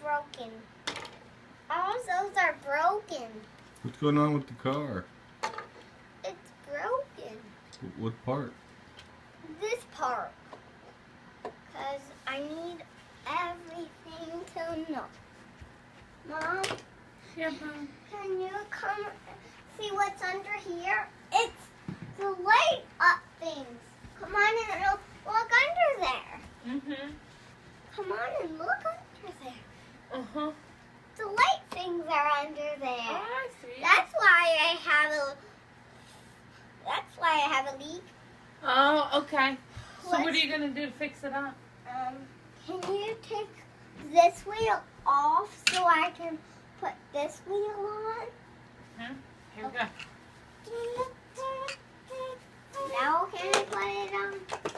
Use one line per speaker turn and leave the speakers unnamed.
broken. All those are broken.
What's going on with the car?
It's broken.
What part?
This part. Because I need everything to know. Mom?
Yeah, Mom.
Can you come see what's under here? It's the light up things. Come on and look under there.
Mhm.
Come on and look under there.
Uh-huh.
The light things are under there.
Oh, I see.
That's why I have a leak.
Oh, okay. So what are you gonna do to fix it up?
Can you take this wheel off so I can put this wheel on?
Huh? Here we go.
Now can I put it on?